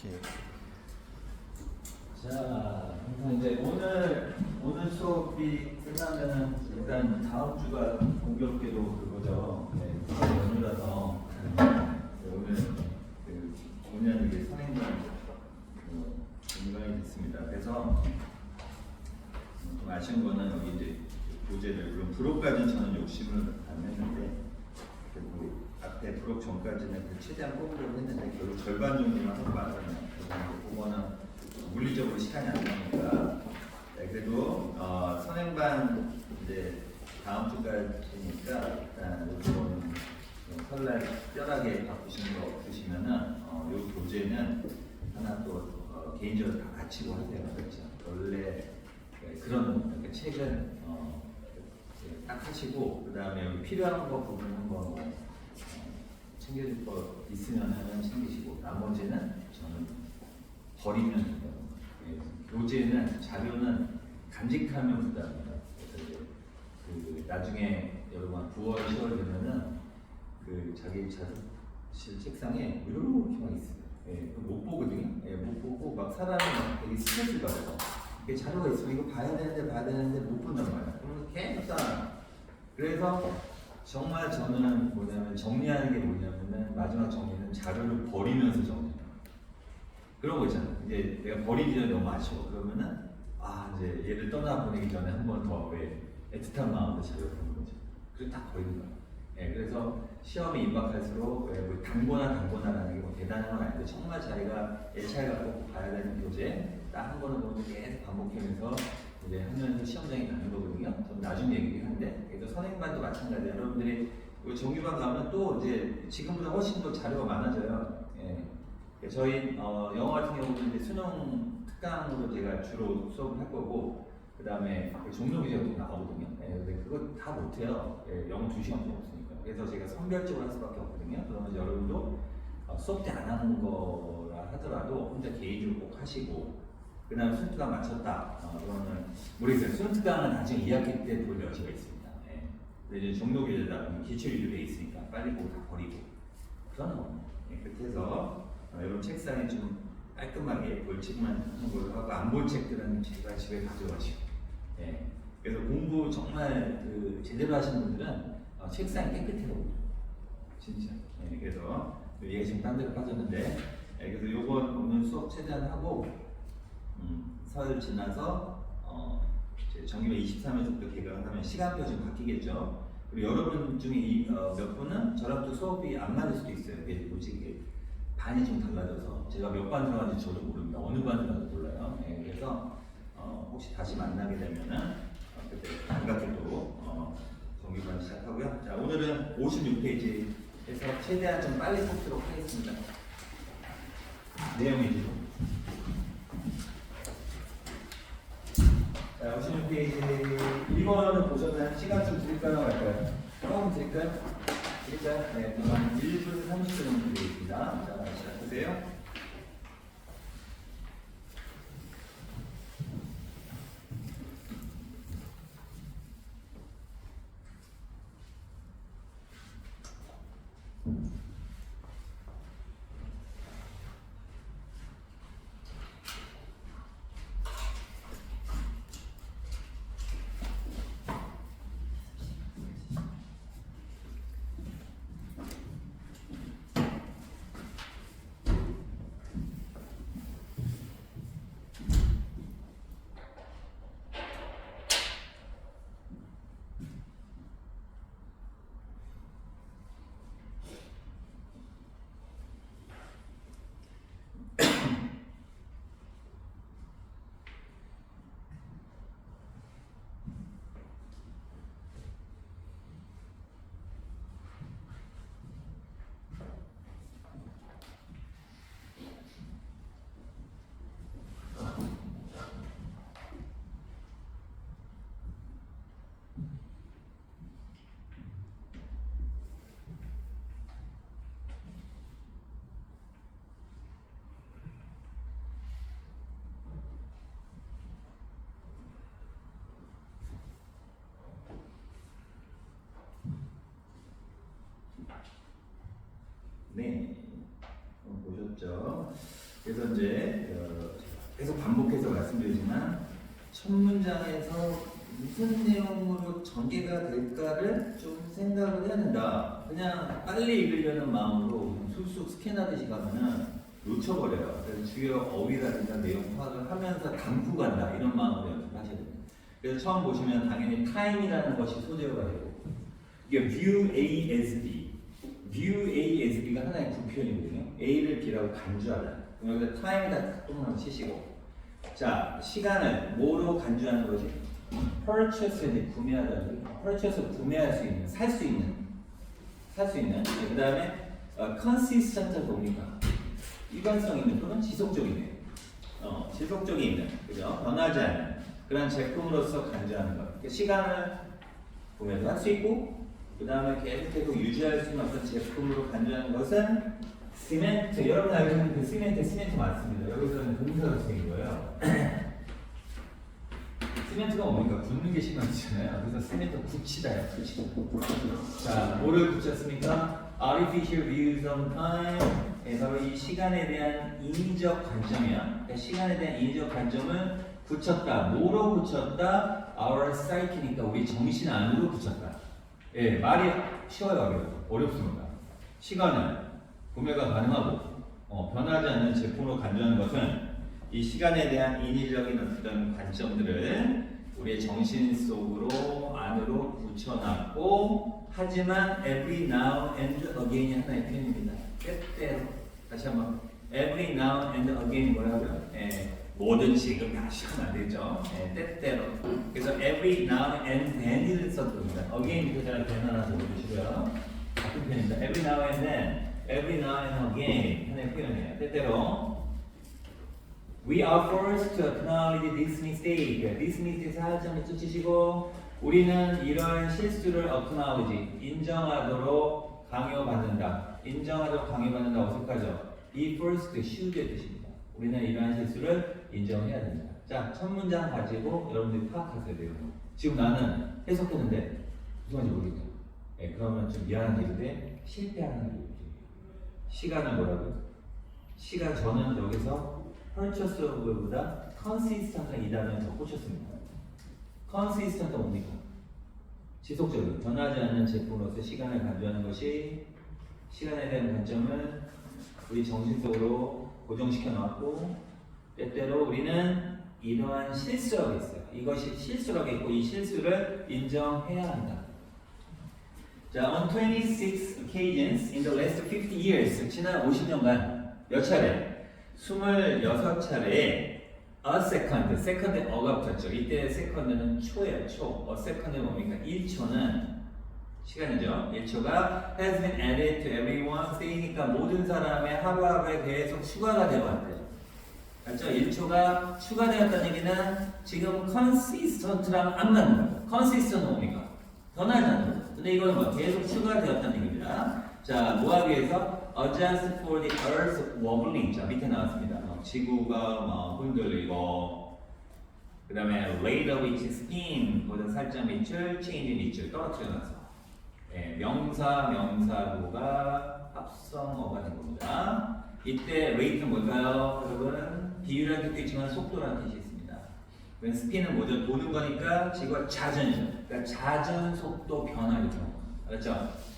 예. 자, 그래서 이제 오늘 수업이 끝나면은 일단 다음 주가 공교롭게도 그거죠. 네, 설날 연휴라서 오늘 그 5년 이게 선행전 공간이 됐습니다. 그래서 좀 아쉬운 거는 여기 이제 교재를 물론 부록까지는 저는 욕심을 안 했는데 그 앞에 부록 전까지는 최대한 뽑으려고 했는데 결국 절반 정도만 하고 말았네요. 그래서 그거는 물리적으로 시간이 안 나니까 네, 그래도 선행반 이제 다음 주까지니까 일단 요거는 설날 특별하게 바꾸신 거 없으시면은 요 교재는 하나 또 개인적으로 다 같이고 하세요. 그렇죠? 원래 네, 그런 책은 딱 하시고 그 다음에 여기 필요한 거 부분 한번 챙겨줄 거 있으면은 챙기시고 나머지는 저는 버리면 된다. 교재는 자료는 간직하면 부담입니다. 그래서 이제 그 나중에 여러분 9월, 10월 되면은 그 자기 자습실 책상에 이렇게만 있어요. 예, 못 보거든요. 예, 못 보고 막 사람이 막 되게 스트레스 받아요. 이게 자료가 있으면 이거 봐야 되는데 못 본단 말이야. 그러면 계속 쌓아. 그래서 정말 저는 뭐냐면 정리하는 게 뭐냐면은 마지막 정리는 자료를 버리면서 정리. 그런 거 있잖아요. 이제 내가 버리기 전에 너무 아쉬워. 그러면은 이제 얘를 떠나 보내기 전에 한 번 더 왜 애틋한 마음으로 자료를 보는 거죠. 그래서 딱 버리는 거예요. 예, 그래서 시험에 임박할수록 뭐 단고나라는 게 뭐 대단한 건 아닌데 정말 자기가 예찰 갖고 봐야 되는 교재 딱 한 번을 보면 계속 반복하면서 이제 하면서 시험장에 가는 거거든요. 좀 나중 얘기긴 한데 그래서 선행반도 마찬가지예요. 여러분들이 정규반 가면 또 이제 지금보다 훨씬 더 자료가 많아져요. 예. 저희 영어 같은 경우는 이제 수능 특강으로 제가 주로 수업을 할 거고 그 다음에 종로 기재도 나오거든요. 예, 근데 그거 다 못해요. 예, 영어 2시간도 없으니까. 그래서 제가 선별적으로 할 수밖에 없거든요. 그러면 여러분도 수업 때 안 하는 거라 하더라도 혼자 개인적으로 꼭 하시고 그 다음에 수능 특강 마쳤다. 그러면 모르겠어요. 수능 특강은 나중에 2학기 때 볼 여지가 있습니다. 예. 근데 이제 종로 기재다 보면 기출 유도돼 있으니까 빨리 보고 다 버리고 그런 거. 예, 그렇게 해서 여러분 책상에 좀 깔끔하게 볼 책만 하는 걸로 하고 안 볼 책들은 제가 집에 가져가시고 예. 그래서 공부 정말 제대로 하시는 분들은 책상이 깨끗해요. 진짜. 예. 그래서 얘가 지금 딴 데로 빠졌는데 예. 그래서 요번 오늘 수업 최대한 하고 설 지나서 정기반 23회부터 개강하면 시간표가 좀 바뀌겠죠. 그리고 여러분 중에 몇 분은 저랑 또 수업이 안 맞을 수도 있어요. 이게 뭐지 이게 반이 좀 달라져서 제가 몇 반 들어가는지 저도 모릅니다. 어느 반 들어가는지 몰라요. 예, 그래서 혹시 다시 만나게 되면은 그때 반갑게도 정규반 시작하고요. 자, 오늘은 56페이지에서 최대한 좀 빨리 뽑도록 하겠습니다. 내용이죠. 자, 56페이지 1번을 보셨나요? 시간 좀 드릴까요? 말까요? 조금 드릴까요? 일단 네, 그만 1분 30분 정도 되겠습니다. 자, 시작하세요. 네, 보셨죠? 그래서 이제 계속 반복해서 말씀드리지만 첫 문장에서 무슨 내용으로 전개가 될까를 좀 생각을 해야 된다. 그냥 빨리 읽으려는 마음으로 쑥쑥 스캔하듯이 가면은 놓쳐버려요. 그래서 주요 어휘라든가 내용 파악을 하면서 담고 간다. 이런 마음으로 연습하셔야 됩니다. 그래서 처음 보시면 당연히 time이라는 것이 소재어가 되고 이게 view A as B, view A as B가 하나의 구표현이거든요. A를 B라고 간주하다. 그럼 여기서 time에다 똥을 치시고 자, 시간을 뭐로 간주하는 거지? purchase에 구매하다는 거. purchase 구매할 수 있는, 살 수 있는. 그 다음에 consistent은 뭡니까? 일관성 있는 또는 지속적이네. 지속적이 있는, 그죠? 변하지 않는 그런 제품으로서 간주하는 것. 그러니까 시간을 구매도 할 수 있고, 그 다음에 계속 유지할 수 있는 어떤 제품으로 간주하는 것은 시멘트. 여러분 알고 있는 그 시멘트 맞습니다. 여기서는 동사로 쓰인 거예요. 시멘트가 뭡니까? 굳는 게 시멘트잖아요. 그래서 시멘트 굳히다요. 자, 뭐를 굳혔습니까? Artificial views on time. 바로 이 시간에 대한 인위적 관점이야. 그러니까 시간에 대한 인위적 관점을 굳혔다. 뭐로 굳혔다? Our psyche니까 우리 정신 안으로 굳혔다. 예, 말이 쉬워요. 어렵습니다. 시간을 구매가 가능하고 변하지 않는 제품으로 간주하는 것은 이 시간에 대한 인위적인 어떤 관점들을 우리의 정신 속으로 안으로 붙여놨고 하지만 every now and again이 하나의 표현입니다. 때때로 다시 한번 every now and again 뭐라고요? 모든 지금 다시 하면 안 되죠. 때때로. 그래서 every now and then을 썼습니다. again 표현을 하나 더 보시고요. 같은 표현입니다. every now and then, every now and again 하나의 표현이에요. 때때로. We are forced to acknowledge this mistake. This mistake 살짝 밑줄치시고 우리는 이러한 실수를 acknowledge, 인정하도록 강요받는다. 인정하도록 강요받는다. 어색하죠? Be forced to should의 뜻입니다. 우리는 이러한 실수를 인정해야 됩니다. 자, 첫 문장 가지고 여러분들이 파악하셔야 돼요. 지금 나는 해석했는데 무슨 말인지 모르겠어요. 그러면 좀 미안한 얘기인데 실패하는 얘기죠. 시간을 뭐라고요? 시간 저는 여기서 purchase보다 consistent한 이 단어에 더 꽂혔습니다. consistent은 뭡니까? 지속적인, 변하지 않는 제품으로서 시간을 간주하는 것이 시간에 대한 관점을 우리 정신 속으로 고정시켜 놨고 때때로 우리는 이러한 실수라고 있어요. 이것이 실수라고 있고 이 실수를 인정해야 한다. 자, on 26 occasions in the last 50 years 지난 50년간 몇 차례? 26차례에 a second에 어가 붙었죠. 이때 second는 초예요. 초. a second는 뭡니까? 1초는 시간이죠. 1초가 has been added to everyone's day니까 모든 사람의 하루하루에 계속 추가가 되어왔대요. 맞죠? 1초가 추가되었다는 얘기는 지금 consistent랑 안 맞는 거예요. consistent은 뭡니까? 변하지 않는 거예요. 근데 이거는 뭐 계속 추가되었다는 얘기입니다. 자, 뭐 하기 위해서? Adjust for the Earth's wobbling. 자, 밑에 나왔습니다. 지구가 막 흔들리고, 그 다음에 rate of its spin, 보다 살짝 밑줄, change 밑줄 떨어뜨려놨어. 명사구가 합성어가 된 겁니다. 이때 rate는 뭘까요? 여러분, 비율이라는 뜻도 있지만 속도라는 뜻이 있습니다. spin은 뭐죠? 도는 거니까 지구가 잦은, 그러니까 잦은 속도 변화죠. 알았죠?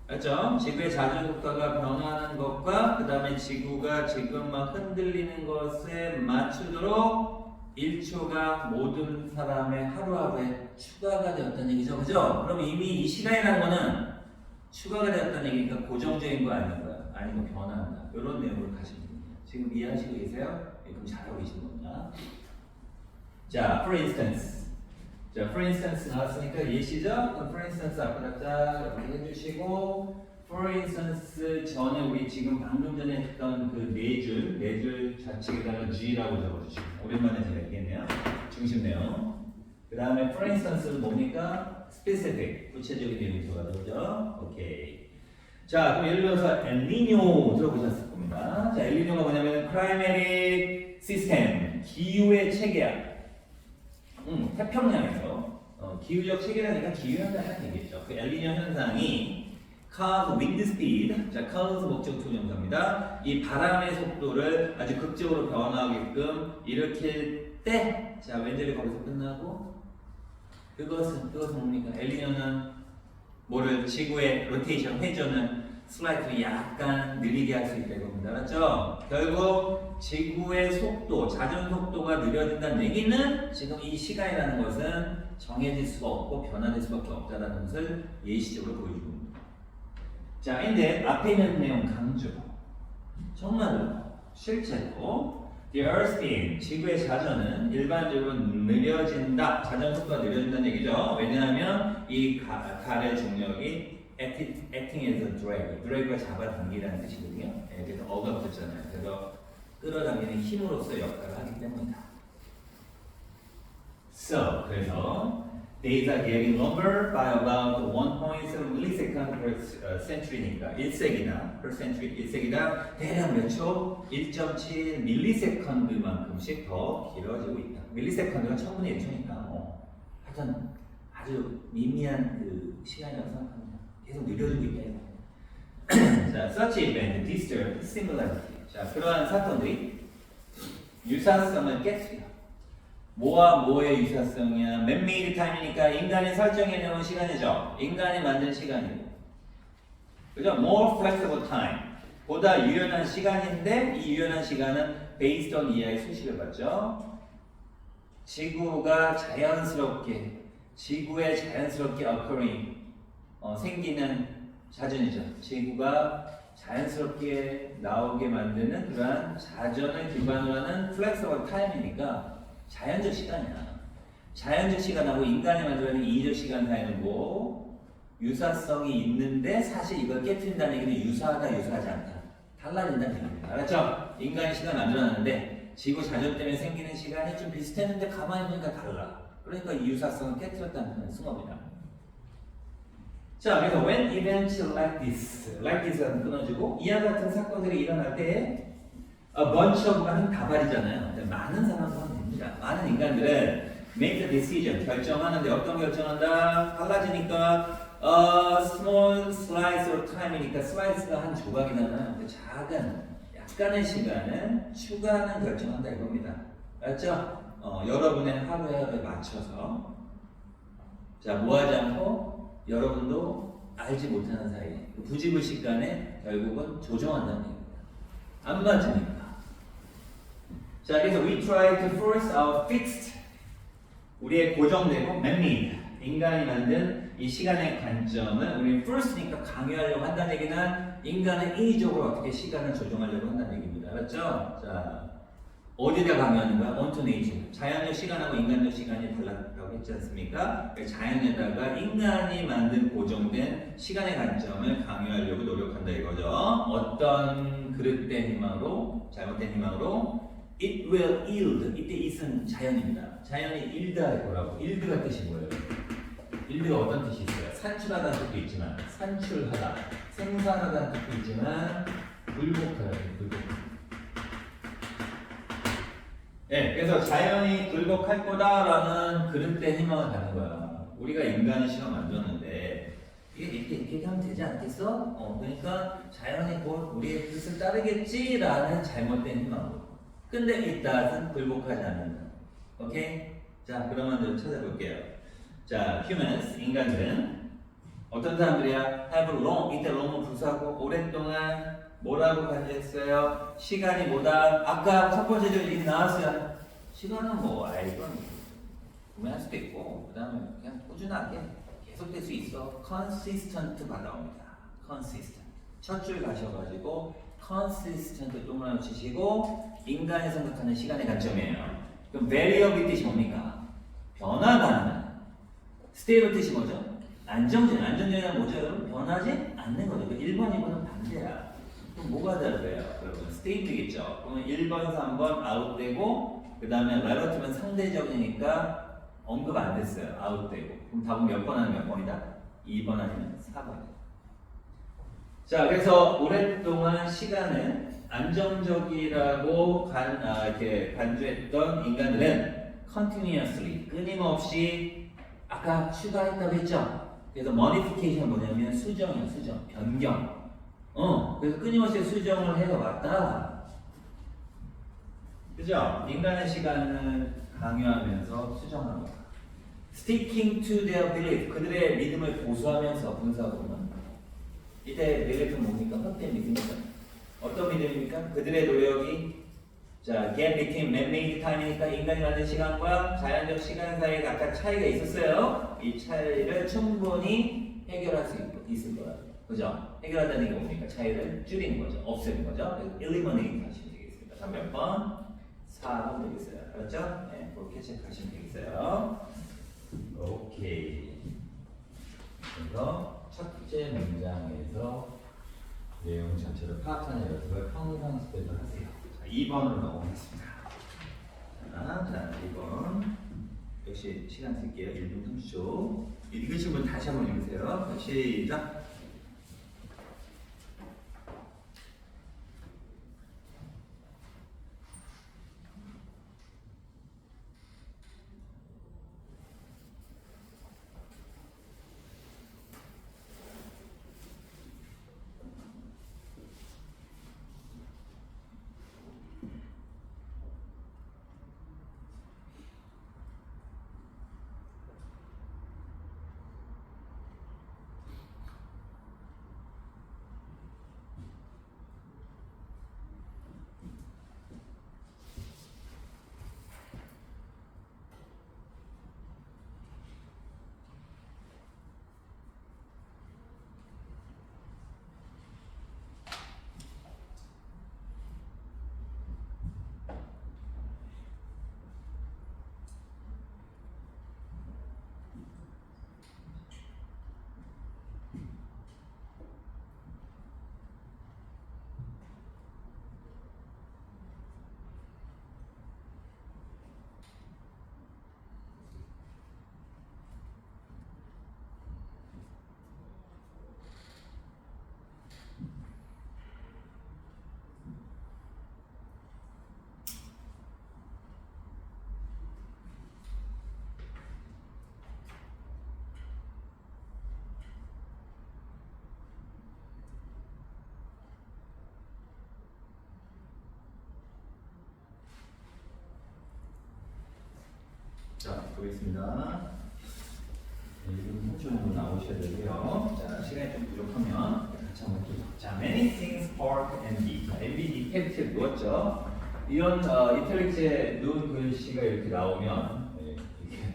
맞죠? 지구의 잦은 속도가 변하는 것과 그 다음에 지구가 지금 막 흔들리는 것에 맞추도록 1초가 모든 사람의 하루하루에 추가가 되었다는 얘기죠. 그죠? 그럼 이미 이 시간이라는 거는 추가가 되었다는 얘기니까 고정적인 거 아닌가요? 아니면 변화한다. 이런 내용으로 가시면 됩니다. 지금 이해하시고 계세요? 그럼 잘하고 계시는 겁니다. 자, for instance. 자, for instance 나왔으니까 예시죠? 그럼 for instance 앞에다 딱 이렇게 해주시고 for instance 전에 우리 지금 방금 전에 했던 그 네 줄 좌측에다가 G라고 적어주시고 오랜만에 제가 얘기했네요. 중심 내용. 그 다음에 for instance는 뭡니까? specific, 구체적인 내용이 들어가죠. 오케이. 자, 그럼 예를 들어서 엘니뇨 들어보셨을 겁니다. 자, 엘니뇨가 뭐냐면 climatic system, 기후의 체계야. 태평양에서 기후적 체계라니까 기후현상이라는 얘기죠. 그 엘니뇨 현상이 cause wind speed. 자, cause 목적 조정사입니다. 이 바람의 속도를 아주 극적으로 변화하게끔 일으킬 때, 자, 왼절이 거기서 끝나고, 그것은 뭡니까? 엘니뇨는 뭐를 지구의 로테이션 회전을 슬라이드로 약간 느리게 할 수 있다 이겁니다. 알았죠? 결국 지구의 속도, 자전 속도가 느려진다는 얘기는 지금 이 시간이라는 것은 정해질 수가 없고 변화될 수밖에 없다는 것을 예시적으로 보여줍니다. 자, 근데 앞에 있는 내용 강조. 정말로 실제로 The Earth spin, 지구의 자전은 일반적으로 느려진다. 자전 속도가 느려진다는 얘기죠. 왜냐하면 이 갈의 중력이 acting as a drag, drag가 잡아당기라는 뜻이거든요. 그래서 어가 붙었잖아요. 그래서 끌어당기는 힘으로서 역할을 하기 때문이다. So, 그래서 days are getting longer by about 1.7 millisecond per century니까 1세기나 per century 1세기당 대략 몇 초? 1.7 밀리세컨드만큼씩 더 길어지고 있다. 밀리세컨드가 1000분의 1초니까 하여튼 아주 미미한 그 시간이라고 생각합니다. 계속 느려지고 있다 이거. 자, such event disturb similarity. 자, 그러한 사건들이 유사성을 깼어요. 뭐와 뭐의 유사성이야? man-made time이니까 인간이 설정해놓은 시간이죠. 인간이 만든 시간이고, 그죠? more flexible time, 보다 유연한 시간인데 이 유연한 시간은 based on 이하의 수식을 받죠. 지구가 자연스럽게, 지구에 자연스럽게 occurring, 생기는 자전이죠. 지구가 자연스럽게 나오게 만드는 그러한 자전을 기반으로 하는 flexible time이니까 자연적 시간이야. 자연적 시간하고 인간이 만들어낸 인위적 시간 사이는 뭐 유사성이 있는데 사실 이걸 깨뜨린다는 얘기는 유사하다 유사하지 않다. 달라진다는 얘기입니다. 알았죠? 인간이 시간 만들어놨는데 지구 자전 때문에 생기는 시간이 좀 비슷했는데 가만히 보니까 달라. 그러니까 이 유사성을 깨뜨렸다는 승어입니다. 자, 그래서 when events like this는 끊어지고 이와 같은 사건들이 일어날 때 a bunch of는 다발이잖아요. 많은 사람도 하면 됩니다. 많은 인간들은 make the decision, 결정하는데 어떤 결정한다? 달라지니까 small slice of time이니까 slice가 한 조각이잖아요. 그 작은 약간의 시간을 추가하는 결정한다 이겁니다. 알았죠? 여러분의 하루에 맞춰서 자, 뭐하지 않고 여러분도 알지 못하는 사이에 부지불식간에 결국은 조정한다는 얘기입니다. 안 맞으니까. 자, 그래서 we try to force our fixed, 우리의 고정되고 man-made, 인간이 만든 이 시간의 관점을 우리 first니까 강요하려고 한다는 얘기는 인간은 인위적으로 어떻게 시간을 조정하려고 한다는 얘기입니다. 알았죠? 자, 어디다 강요하는 거야? onto nature. 자연적 시간하고 인간적 시간이 달라고 했지 않습니까? 자연에다가 인간이 만든 고정된 시간의 관점을 강요하려고 노력한다 이거죠. 어떤 그릇된 희망으로, 잘못된 희망으로 it will yield. 이때 it은 자연입니다. 자연이 yield할 거라고. yield가 뜻이 뭐예요? yield가 어떤 뜻이 있어요? 산출하다는 뜻도 있지만, 산출하다, 생산하다는 뜻도 있지만 굴복하다, 굴복. 네, 그래서 자연이 굴복할 거다라는 그릇된 희망을 갖는 거야. 우리가 인간의 시간 만들었는데 이게 이렇게 하면 되지 않겠어? 그러니까 자연이 곧 우리의 뜻을 따르겠지라는 잘못된 희망으로. 근데 이 뜻은 굴복하지 않는다. 오케이? 자, 그러면 좀 찾아볼게요. 자, humans, 인간들은 어떤 사람들이야? have long, 이때 long은 부사고 오랫동안 뭐라고 간주했어요? 시간이 뭐다? 아까 첫 번째 얘기 나왔어요. 시간은 뭐, 이건 구매할 수도 있고, 그 다음에 그냥 꾸준하게 계속될 수 있어. consistent가 나옵니다. consistent. 첫 줄 가셔가지고, consistent 동그라미 치시고, 인간이 생각하는 시간의 관점이에요. 그럼 variable 뜻이 뭡니까? 변화 가능한. stable 뜻이 뭐죠? 안정적이란 뭐죠, 여러분? 변하지 않는 거죠. 1번, 2번은 반대야. 그럼 뭐가 다르래요? 여러분, 스테이트겠죠. 그러면 1번, 3번 아웃되고, 그 다음에 relative는 상대적이니까 언급 안 됐어요. 아웃되고. 그럼 답은 몇 번 하면 몇 번이다? 2번 아니면 4번. 자, 그래서 오랫동안 시간을 안정적이라고 이렇게 간주했던 인간들은 continuously, 끊임없이 아까 추가했다고 했죠? 그래서 modification 뭐냐면 수정이야, 수정, 변경. 그래서 끊임없이 수정을 해서 왔다. 그죠? 인간의 시간을 강요하면서 수정하는 거야. Sticking to their belief. 그들의 믿음을 보수하면서 분사구문. 이때 belief는 뭡니까? 헛된 믿음이죠. 어떤 믿음입니까? 그들의 노력이 자, gap between man-made time이니까 인간이 만든 시간과 자연적 시간 사이에 각각 차이가 있었어요. 이 차이를 충분히 해결할 수 있을 거라. 그죠? 해결한다는 게 뭡니까? 차이를 줄이는 거죠. 없애는 거죠. 그래서 eliminate 하시면 되겠습니다. 자, 몇 번? 4번 되겠어요. 알았죠? 네, 그렇게 체크하시면 되겠어요. 오케이. 그래서 첫째 문장에서 내용 전체를 파악하는 연습을 평상시대로 하세요. 자, 2번으로 넘어가겠습니다. 자, 2번. 역시 시간 쓸게요. 1분 30초. 읽으신 분 다시 한번 읽으세요. 시작. 자, 보겠습니다. 1분 30초 정도 나오셔야 되고요. 자, 시간이 좀 부족하면 같이 한번 또. 자, many things spark envy. 자, envy 이펙트에 누웠죠. 이런 이탈릭스에 누운 글씨가 이렇게 나오면 이렇게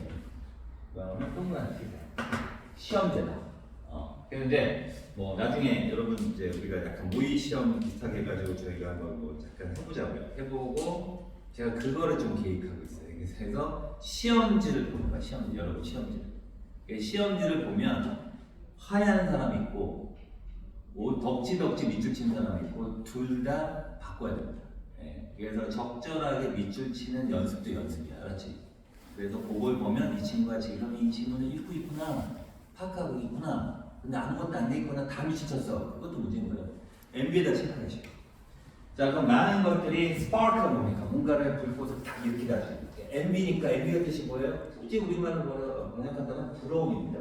나오면 동그란 시험제다. 그래서 이제 뭐 나중에 여러분 이제 우리가 약간 모의 시험 비슷하게 해가지고 저희가 한번 뭐 잠깐 해보자고요. 해보고 제가 그거를 좀 계획하고 있어요. 그래서 시험지를 보는 거야. 시험지, 여러분 시험지. 시험지를 보면 하얀 사람이 있고 덕지덕지 밑줄 치는 사람이 있고 둘 다 바꿔야 됩니다. 그래서 적절하게 밑줄 치는 연습도 연습이야. 알았지? 그래서 그걸 보면 이 친구가 지금 이 친구는 입고 있구나. 파카하고 있구나. 근데 아무것도 안 돼 있거나 다 밑줄 쳤어. 그것도 문제인 거예요. MB에다 체크하시오. 자, 그럼 많은 것들이 스파크가 뭡니까? 뭔가를 불꽃을 딱 일으키다. MB니까 MB가 뜻이 뭐예요? 굳이 우리말로 뭐라고 번역한다면 부러움입니다.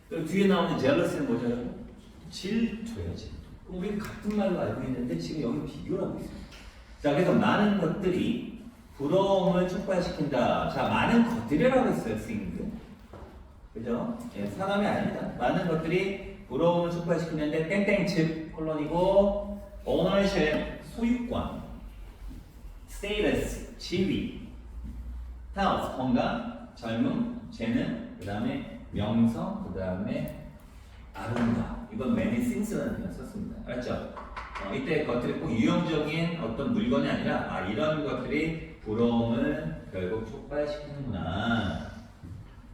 그리고 뒤에 나오는 jealousy는 뭐죠? 질투예요, 질투. 우리는 같은 말로 알고 있는데 지금 여기 비교를 하고 있습니다. 자, 그래서 많은 것들이 부러움을 촉발시킨다. 자, 많은 것들이라고 했어요, 스윙드. 그죠? 사람이 아닙니다. 많은 것들이 부러움을 촉발시키는데 땡땡 즉 콜론이고 ownership 소유권, status 지위, health 건강, 젊음, 재능, 그 다음에 명성, 그 다음에 아름다움. 이건 many things라는 표현 썼습니다. 알죠? 이때 것들이 꼭 유형적인 어떤 물건이 아니라 이런 것들이 부러움을 결국 촉발시키는구나.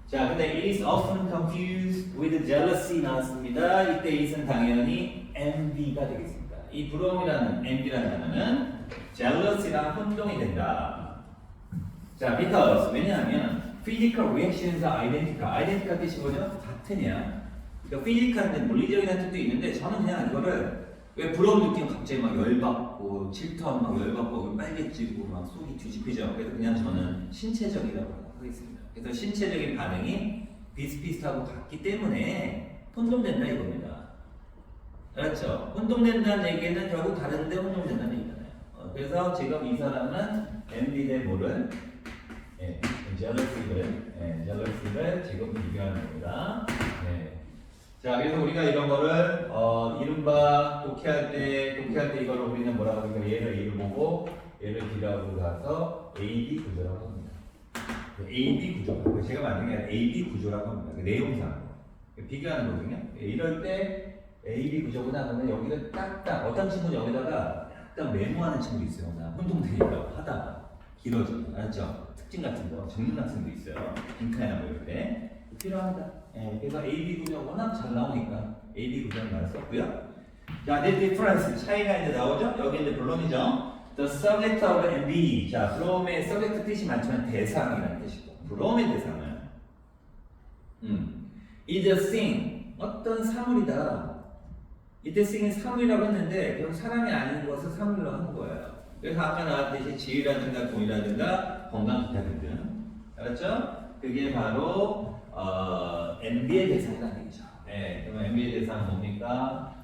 자, 근데 it is often confused with jealousy 나왔습니다. 이때 it은 당연히 envy가 되겠습니다. 이 부러움이라는 envy라는 단어는 jealousy랑 혼동이 된다. 자, because 왜냐하면 physical reactions are identical. identical 뜻이 뭐죠? 같으냐. 그러니까 physical인데 물리적인 뜻도 있는데 저는 그냥 이거를 왜 부러움 느끼면 갑자기 막 열받고 질투하면 막 열받고 빨개지고 막 속이 뒤집히죠. 그래서 그냥 저는 신체적이라고 하겠습니다. 그래서 신체적인 반응이 비슷비슷하고 같기 때문에 혼동된다 이겁니다. 알았죠? 혼동된다는 얘기는 결국 다른데 혼동된다는 얘기잖아요. 그래서 지금 이 사람은 envy 대 뭐를 jealousy를 지금 비교하는 겁니다. 네. 자, 그래서 우리가 이런 거를 이른바 독해할 때 이거를 우리는 뭐라고 하니까 얘를 A를 보고 얘를 B라고 가서 AB 구조라고 합니다. AB 구조. 제가 만든 게 아니라 AB 구조라고 합니다. 그 내용상 비교하는 거거든요. 이럴 때 AB 구조보다 그러면 여기를 딱딱 어떤 친구는 여기다가 약간 메모하는 친구도 있어요. 혼동되니까 하다가 길어져. 알았죠? 특징 같은 거 적는 학생도 있어요. 빈칸이나 뭐 이럴 때 필요합니다. 그래서 AB 구조 워낙 잘 나오니까 AB 구조는 말을 썼고요. 자, the difference 차이가 이제 나오죠? 여기 이제 본론이죠. The subject of envy. 자, from의 subject 뜻이 많지만 대상이라는 뜻이고, from의 대상은 is a thing. 어떤 사물이다. 이때 thing이 사물이라고 했는데 결국 사람이 아닌 것을 사물로 한 거예요. 그래서 아까 나왔듯이 지위라든가 돈이라든가 건강 기타 등등. 알았죠? 그게 바로 envy의 대상이라는 얘기죠. 네, 그러면 envy의 대상은 뭡니까?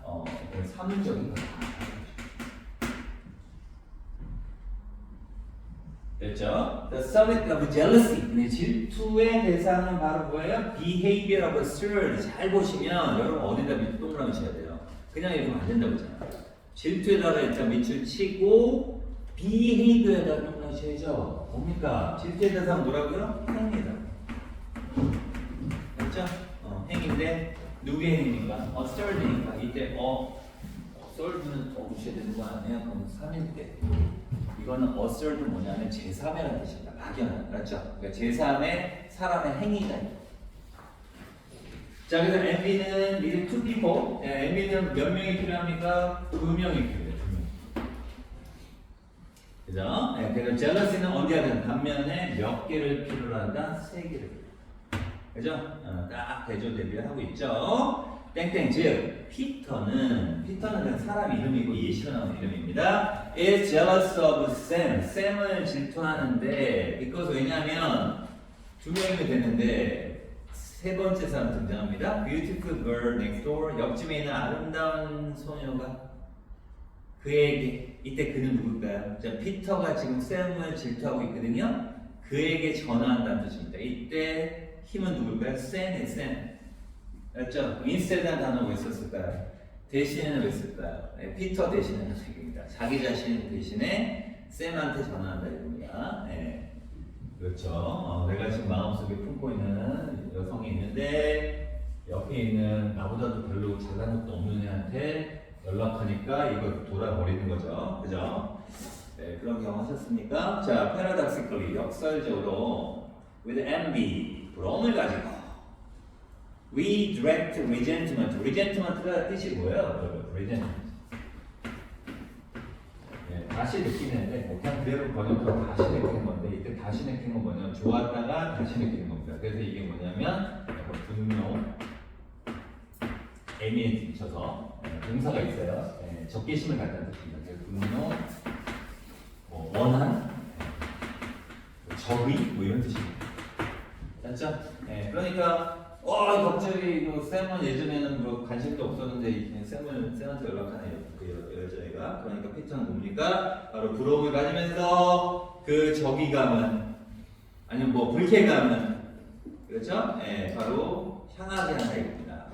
사물적인 거다. 됐죠? The subject of jealousy. 질투의 대상은 바로 뭐예요? behavior of absurd. 잘 보시면 여러분 어디다 밑에 동그라미 쳐야 돼요. 그냥 이러면 안 된다고 했잖아요. 질투에다가 일단 밑줄 치고 behavior에다가 동그라미 쳐야죠. 뭡니까? 질투의 대상 뭐라고요? 행위다. 됐죠? 행위인데 누구의 행위입니까? absurd니까 이때 absurd는 더 붙여야 되는 거 아니에요? 그럼 3일 때. 이거는 absurd 뭐냐면 제3회라는 뜻입니다. 막연한. 그렇죠? 그러니까 제3의 사람의 행위다. 자, 그래서 envy는 need two people. envy는 몇 명이 필요합니까? 2명이 필요해요. 2명. 그죠? 그래서 jealousy는 언제 하든 반면에 몇 개를 필요로 한다? 3개를. 그죠? 딱 대조 대비를 하고 있죠. 땡땡 즉 피터는 사람 이름이고 예시로 나오는 이름입니다. is jealous of Sam. 샘을 질투하는데 because 왜냐하면 2명이 되는데 세 번째 사람 등장합니다. Beautiful girl next door. 옆집에 있는 아름다운 소녀가 그에게 이때 그는 누굴까요? 자, 피터가 지금 샘을 질투하고 있거든요. 그에게 전화한다는 뜻입니다. 이때 힘은 누굴까요? 샘이에요. 샘. 알죠? 인스테드한 단어가 왜 썼을까요? 대신에는 왜 쓸까요? 피터 대신에는 얘기입니다. 자기 자신 대신에 샘한테 전화한다 이겁니다. 그렇죠. 내가 지금 마음속에 품고 있는 여성이 있는데 옆에 있는 나보다도 별로 잘난 것도 없는 애한테 연락하니까 이걸 돌아버리는 거죠. 그죠? 그런 경험 하셨습니까? 자, paradoxically 역설적으로 with envy 부러움을 가지고 we direct resentment. resentment가 뜻이 뭐예요? resentment. 다시 느끼는데 그냥 그대로 번역하면 다시 느끼는 건데 이때 다시 느끼는 건 뭐냐면 좋았다가 다시 느끼는 겁니다. 그래서 이게 뭐냐면 분노, M에 붙여서 동사가 있어요. 적개심을 갖다는 뜻입니다. 그래서 분노, 원한, 적의 뭐 이런 뜻입니다. 맞죠? 그러니까 갑자기 샘은 예전에는 뭐 관심도 없었는데 샘한테 연락하는 그 여자애가 그러니까 피터는 뭡니까? 바로 부러움을 가지면서 그 적의감은 아니면 뭐 불쾌감은 그렇죠? 바로 향하게 한다 이겁니다.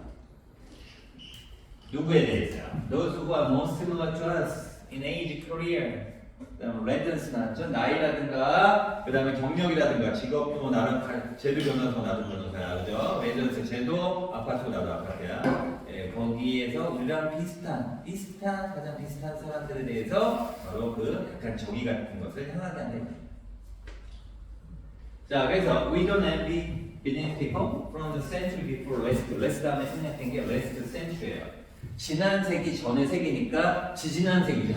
누구에 대해서요? Those who are most similar to us in age, career. 그다음 레전스 나왔죠. 나이라든가 그다음에 경력이라든가 직업도 나름 제도 변호사 나도 변호사야, 그죠? 레전스 제도 아파트고 나도 아파트야. 거기에서 우리랑 비슷한 가장 비슷한 사람들에 대해서 바로 그 약간 정의 같은 것을 향하게 한다. 자, 그래서 we don't envy beneath people from the century before last. last 다음에 생략된 게 last century예요. 지난 세기 전의 세기니까 지지난 세기죠.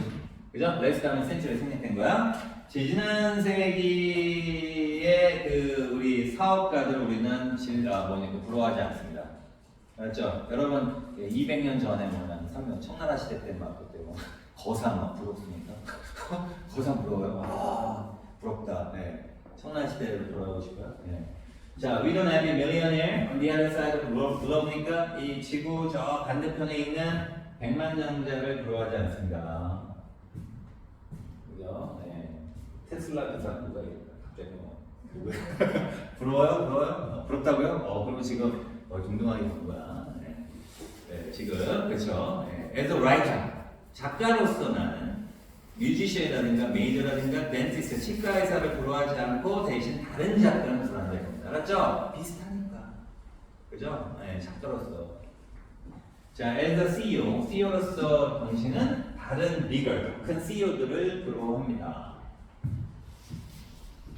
그죠? last 다음에 century 생략된 거야. 지지난 세기의 그 우리 사업가들 우리는 부러워하지 않습니다. 맞죠? 여러분 200년 전에 뭐냐면 3년 청나라 시대 때 막 그때 뭐 거상 막 부럽습니까? 거상 부러워요. 부럽다. 청나라 시대로 돌아가고 싶어요. 자, we don't have a millionaire on the other side of the globe니까 이 지구 저 반대편에 있는 백만장자를 부러워하지 않습니다. 그죠? 네. 테슬라 기사 누가 갑자기 누구야? 부러워요? 부러워요? 부럽다고요? 그러면 지금 동등하게 본 거야. 네. 네, 지금 그렇죠. 네. As a writer, 작가로서 나는 뮤지션이라든가 메이저라든가 덴티스트, 치과 의사를 부러워하지 않고 대신 다른 작가는 부러워한다 겁니다. 알았죠? 비슷하니까. 그죠? 네, 작가로서. 자, as a CEO, CEO로서 당신은 다른 bigger, 큰 CEO들을 부러워합니다.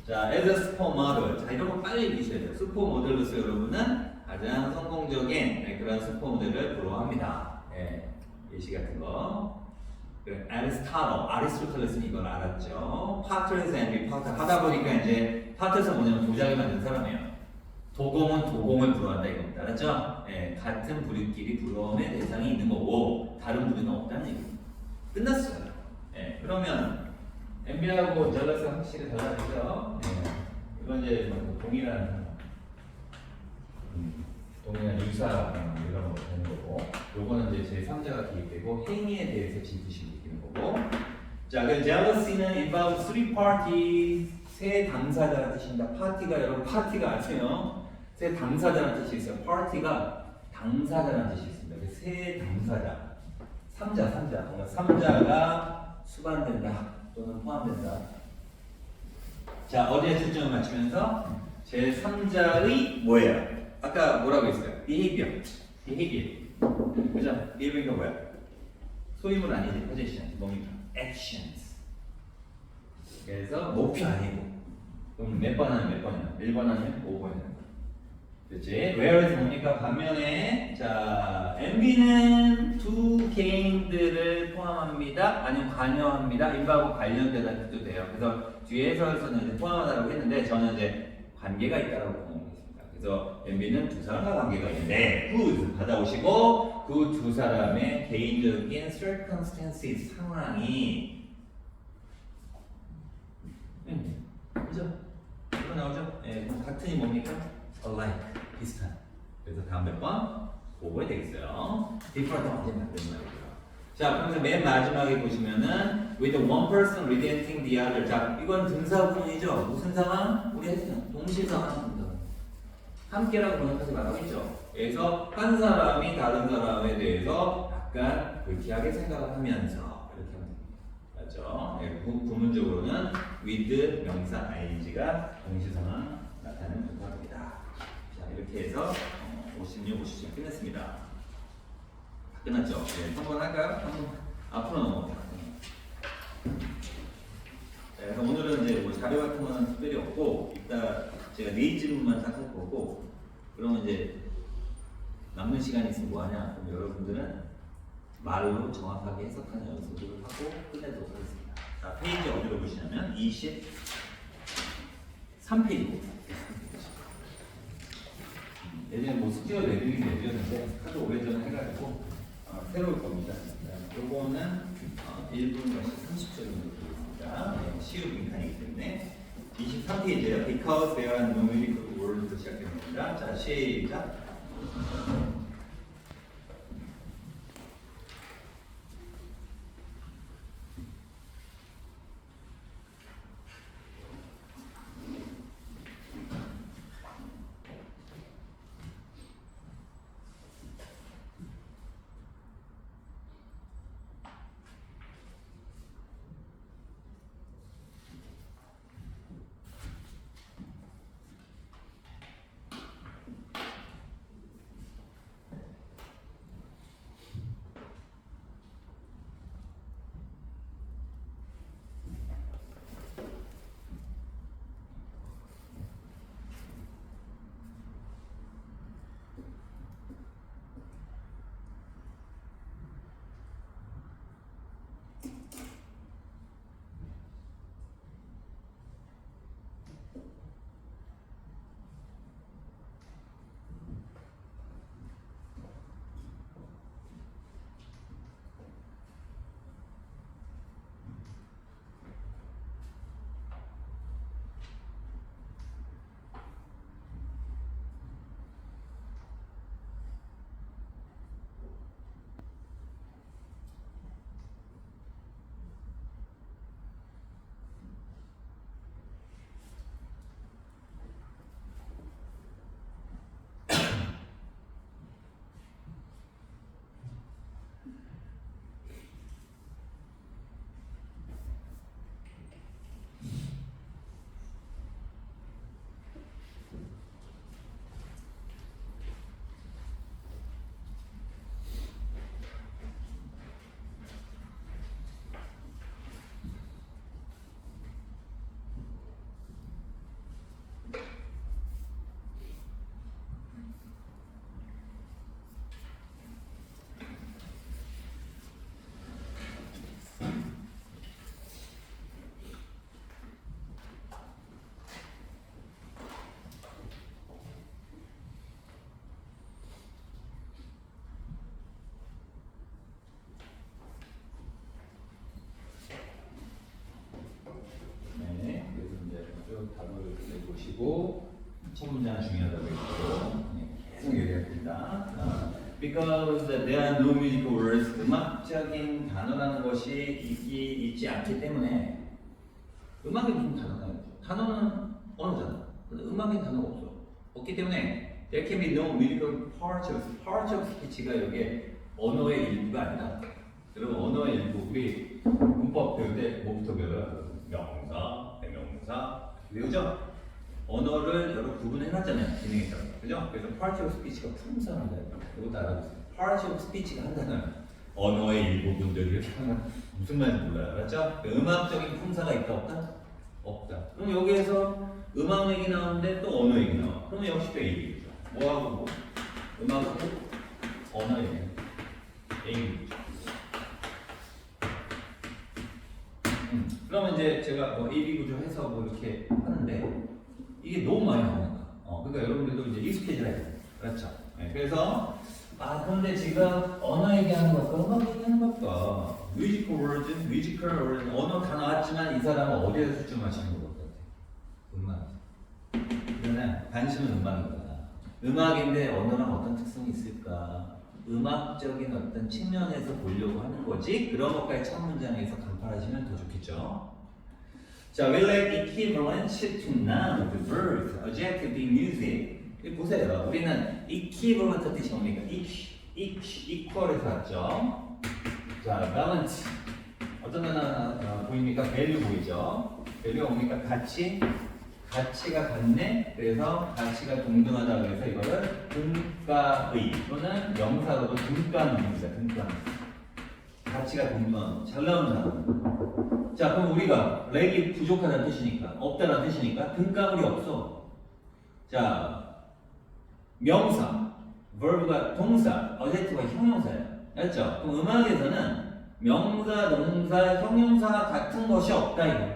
자, as a supermodel. 자, 이런 거 빨리 읽으셔야 돼요. 슈퍼모델로서 여러분은 가장 성공적인 그런 슈퍼모델을 부러워합니다. 예, 예시 같은 거. 아리스토텔레스는 이걸 알았죠. 파트에서 앤디 파트 하다 보니까 이제 파트에서 뭐냐면 도자기 만든 사람이에요. 도공은 도공을 부러워한다 이겁니다. 알았죠? 예, 같은 부류끼리 부러움의 대상이 있는 거고 다른 부류는 없다는 얘기입니다. 끝났어요. 예, 그러면 MB하고 젤러스가 확실히 달라지죠. 예, 이건 이제 동일한 유사 이런 거 되는 거고, 요거는 이제 제3자가 기입되고 행위에 대해서 지으시면 되는 거고. 자, 그 jealousy는 involve three parties, 세 당사자라는 뜻입니다. 파티가 여러분 파티가 아세요? 세 당사자라는 뜻이 있어요. 파티가 당사자라는 뜻이 있습니다. 그 세 당사자, 삼자가 수반된다 또는 포함된다. 자, 어디에 초점을 맞추면서 제3자의 뭐예요? 아까 뭐라고 했어요? behavior. 그죠? behavior가 뭐야? 소유물 아니지, possession. 뭡니까? actions. 그래서 목표 아니고. 그럼 몇 번 하면 몇 번이야? 1번 하면 5번이야. 그렇지? whereas 뭡니까? 반면에 자, MB는 두 개인들을 포함합니다. 아니면 관여합니다. 인바하고 관련되다 뜻도 돼요. 그래서 뒤에서는 이제 포함하다고 했는데 저는 이제 관계가 있다라고 보는 그래서 MB는 두 사람과 관계가 있는데 whose 받아오시고 그 두 사람의 개인적인 circumstances 상황이 그죠? 이거 나오죠? 예, 같은이 뭡니까? alike 비슷한. 그래서 다음 몇 번 보고야 되겠어요. different 완전히 다른 말이에요. 자, 그래서 맨 마지막에 보시면은 with one person rejecting the other. 자, 이건 등사구문이죠. 무슨 상황? 우리 했어요. 동시상황. 함께라고 번역하지 말라고 했죠. 그래서 한 사람이 다른 사람에 대해서 약간 불쾌하게 생각을 하면서 이렇게 하면 됩니다. 맞죠? 네, 부문적으로는 with 명사 ing가 동시상황 나타내는 분사입니다. 자, 이렇게 해서 56, 57 끝냈습니다. 끝났죠? 네, 한번 할까요? 한번 앞으로 넘어갈게요. 네, 그래서 오늘은 이제 뭐 자료 같은 거는 특별히 없고 이따 제가 네 질문만 딱 할 거고, 그러면 이제 남는 시간이 있으면 뭐 하냐? 그럼 여러분들은 말로 정확하게 해석하는 연습을 하고 끝내도록 하겠습니다. 자, 페이지 어디로 보시냐면 23페이지. 예전에 뭐 숙제가 내드리긴 내드렸는데 하도 오래전에 해가지고 새로울 겁니다. 요거는 1분 30초 정도 되겠습니다. 네, 시우 빈칸이기 때문에 23페이지에요. Because there are no miracle words 시작됩니다. 자, 시작. 보시고 첫 문장 중요하다고 했고 계속 얘기합니다. Because there are no musical words, 음악적인 단어라는 것이 있지 않기 때문에 음악에 무슨 단어가 있죠? 단어는 언어잖아. 근데 음악에 단어가 없어. 없기 때문에 there can be no musical parts of speech가 여기에 언어의 일부가 아니라 여러분 언어의 일부 우리 문법 배울 때 뭐부터 배워요? 명사, 대명사 외우죠? 언어를 여러 구분해놨잖아요. 진행했잖아. 그죠? 그래서 part of speech가 품사란다. 이것도 알아보세요. part of speech가 한다는 언어의 일부분들 이렇게 하면 무슨 말인지 몰라요. 알았죠? 음악적인 품사가 있다 없다? 없다. 그럼 여기에서 음악 얘기 나오는데 또 언어 얘기 나와. 그러면 역시 또 얘기죠. 뭐하고 뭐? 음악하고 언어 얘기죠. 그러면 이제 제가 뭐 AB 구조 해서 뭐 이렇게 하는데 이게 너무 많이 나오니까. 그러니까 여러분들도 이제 익숙해져야 돼요. 그렇죠? 네, 그래서 그런데 지금 언어 얘기하는 것과 음악 얘기하는 것과 뮤지컬 words 언어 다 나왔지만 이 사람은 어디에서 초점 맞추는 것 같아? 음악. 그러나 관심은 음악이다. 음악인데 언어랑 어떤 특성이 있을까? 음악적인 어떤 측면에서 보려고 하는 거지. 그런 것까지 첫 문장에서 간파하시면 더 좋겠죠. 자, we like equivalent to noun, the verbs, adjective, the music. 보세요. 우리는 equivalent 뜻이 뭡니까? equal에서 왔죠. 자, balance. 어떤 하나 보입니까? value 보이죠? value가 뭡니까? 가치가 같네. 그래서 가치가 동등하다. 그래서 이거를 등가의 또는 명사로도 등가입니다. 등가. 가치가 동등한. 잘 나오는 단어. 자, 그럼 우리가 렉이 부족하다는 뜻이니까, 없다는 뜻이니까 등가물이 없어. 자, 명사, verb가 동사, adjective가 형용사예요. 알죠? 그럼 음악에서는 명사, 동사, 형용사가 같은 것이 없다 이거.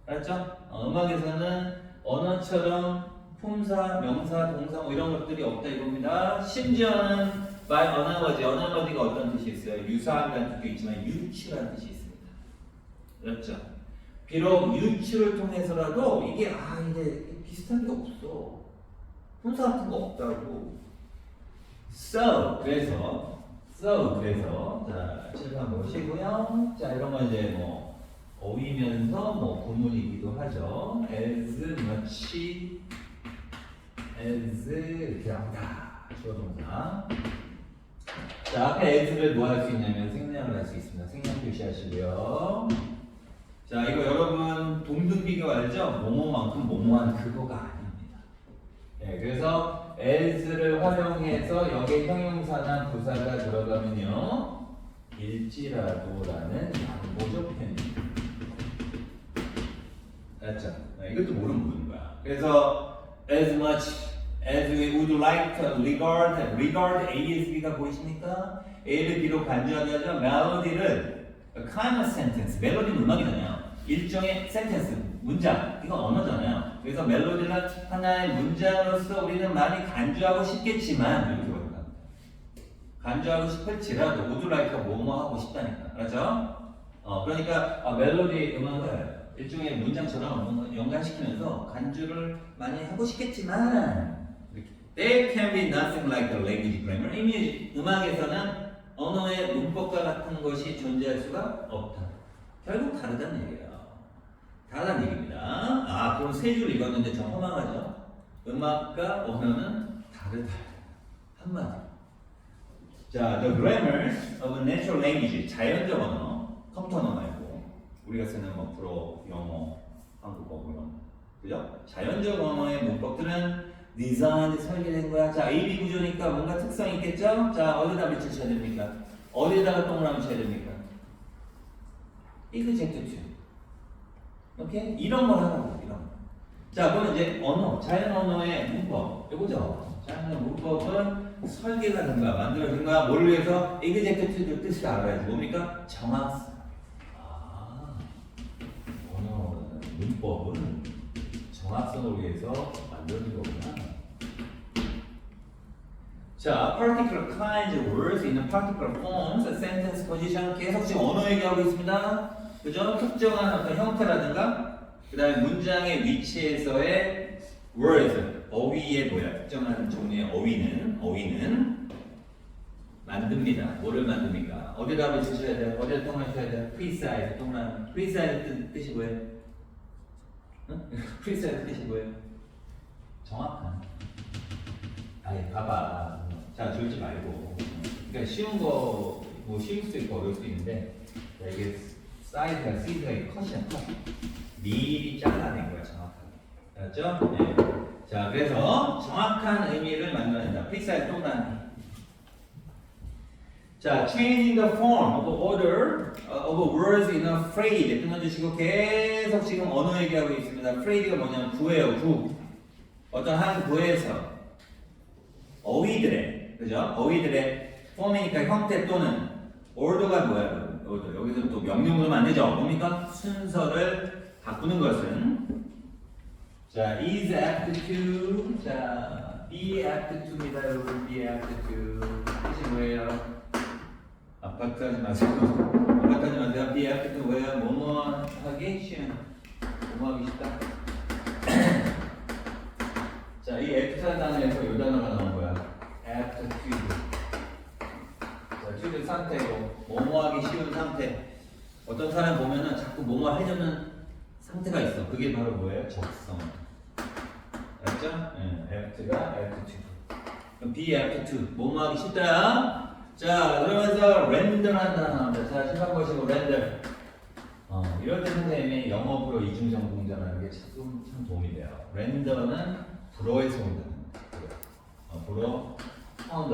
알았죠? 음악에서는 언어처럼 품사, 명사, 동사 뭐 이런 것들이 없다 이겁니다. 심지어는 by analogy가 어떤 뜻이 있어요? 유사한다는 뜻도 있지만 유추라는 뜻이 있습니다. 그렇죠? 비록 유추를 통해서라도 이게 비슷한 게 없어. 품사 같은 거 없다고. 그래서 자, 칠판 보시고요. 자, 이런 거 이제 뭐 어휘면서 뭐 구문이기도 하죠. as much as 이렇게 합니다. 주어 동사. 자, 앞에 as를 뭐 할 수 있냐면 생략을 할 수 있습니다. 생략 표시하시고요. 자, 이거 여러분 동등비교 알죠? 뭐뭐만큼 뭐뭐한 그거가 아닙니다. 네, 그래서 as를 활용해서 여기에 형용사나 부사가 들어가면요 일지라도라는 양보적 표현입니다. 알았죠? 네, 이것도 모르는 거야. 그래서 as much as we would like to regard ASB가 보이십니까? A를 B로 간주하게 하죠. 멜로디를 a kind of sentence, 멜로디는 음악이잖아요. 일종의 sentence, 문장, 이건 언어잖아요. 그래서 멜로디는 하나의 문장으로서 우리는 많이 간주하고 싶겠지만 이렇게 보니까 간주하고 싶을지라도 would like가 뭐뭐 하고 싶다니까. 알았죠? 그러니까 멜로디 음악을 일종의 문장처럼 연관시키면서 간주를 많이 하고 싶겠지만 There can be nothing like the language grammar. 이미 음악에서는 언어의 문법과 같은 것이 존재할 수가 없다. 결국 다르다는 얘기예요. 다르다는 얘기입니다. 그럼 세 줄 읽었는데 좀 허망하죠? 음악과 언어는 다르다. 한마디. 자, the grammar of natural language. 자연적 언어. 컴퓨터 언어 말고. 우리가 쓰는 뭐 프로, 영어, 한국어 이런. 그죠? 자연적 언어의 문법들은 designed 설계된 거야. 자, AB 구조니까 뭔가 특성이 있겠죠? 자, 어디다 밑을 쳐야 됩니까? 어디다가 동그라미 쳐야 됩니까? executive. 오케이? 이런 걸 하라고, 이런 거. 자, 그럼 이제 언어, 자연 언어의 문법. 이거죠? 자연 언어 문법은 설계가 된 거야, 만들어진 거야. 뭘 위해서? executive 뜻을 알아야지. 뭡니까? 정확성. 언어 문법은 정확성을 위해서 만들어진 거구나. 자, particular kinds of words in particular forms, sentence position 계속 지금 언어 얘기하고 있습니다. 그죠? 특정한 어떤 형태라든가 그 다음에 문장의 위치에서의 word, 어휘의 뭐야? 특정한 종류의 어휘는 만듭니다. 뭐를 만듭니까? 어디다 붙이셔야 돼요? 어디다 통하셔야 돼요? precise, 동그라미. precise 뜻이 뭐예요? 응? precise 뜻이 뭐예요? 정확한. 아니, 봐봐. 자, 졸지 말고. 그러니까 쉬운 거, 뭐 쉬울 수도 있고 어려울 수도 있는데, 자, 이게 사이즈가 컷이야, 컷. 미리 잘라낸 거야, 정확하게. 알았죠? 네. 자, 그래서 정확한 의미를 만들어낸다. precise 동그라미. 자, changing the form of order of words in a phrase 끊어주시고 계속 지금 언어 얘기하고 있습니다. phrase가 뭐냐면 구예요, 구. 어떤 한 구에서 어휘들의, 그죠? 어휘들의 form이니까 형태 또는 order가 뭐야? order. 여기서 또 명령으로 만들죠. 뭡니까? 순서를 바꾸는 것은 자, is apt to, 자, be apt to입니다. 여러분, be apt to 뜻이 뭐예요? 아파트 하지 마세요. 아파트 하지 마세요. be apt to 뭐예요? 뭐뭐 하기 쉬운. 뭐뭐 하기 쉽다. 자, 이 apt한 단어에서 이 단어가 나온 거야. aptitude. 자, tude 상태고, 뭐뭐 하기 쉬운 상태. 어떤 사람 보면은 자꾸 뭐뭐 하려는 상태가 있어. 그게 바로 뭐예요? 적성. 알았죠? apt가 aptitude. 그럼 be apt to. 뭐뭐 하기 쉽다. 자, 그러면서 렌더라는 단어 나옵니다. 자, 시간 보시고 렌더. 이럴 때 선생님이 영어로 이중전공자라는 게 참 도움이 돼요. 렌더는 불어에서 온다는 거예요. 불어, 파운드.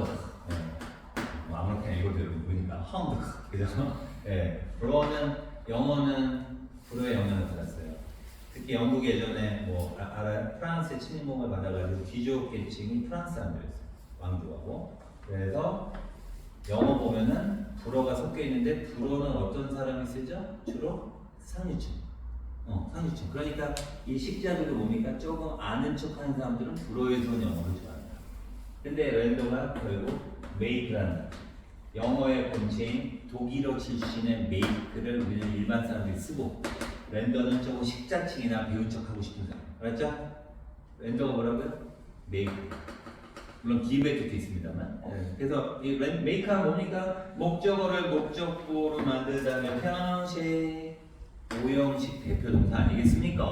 뭐 아무렇게나 읽어도 되니까 파운드. 그죠? 네, 불어는 영어는 불어의 영향을 받았어요. 특히 영국이 예전에 뭐 알아요? 프랑스의 침공을 받아가지고 귀족 계층이 프랑스 사람들이었어요. 왕족하고. 그래서 영어 보면은 불어가 섞여 있는데 불어는 어떤 사람이 쓰죠? 주로 상류층. 상류층. 그러니까 이 식자들도 뭡니까? 조금 아는 척하는 사람들은 불어에서 온 영어를 좋아합니다. 근데 랜더가 결국 메이크라는 영어의 본체인 독일어 출신의 메이크를 우리는 일반 사람들이 쓰고 랜더는 조금 식자층이나 배운 척하고 싶은 사람. 알았죠? 랜더가 뭐라고요? 메이크. 물론 기브에도 있습니다만. 그래서 이 메이크가 뭡니까? 목적어를 목적보로 만들자면 형식, 오형식 대표동사 아니겠습니까?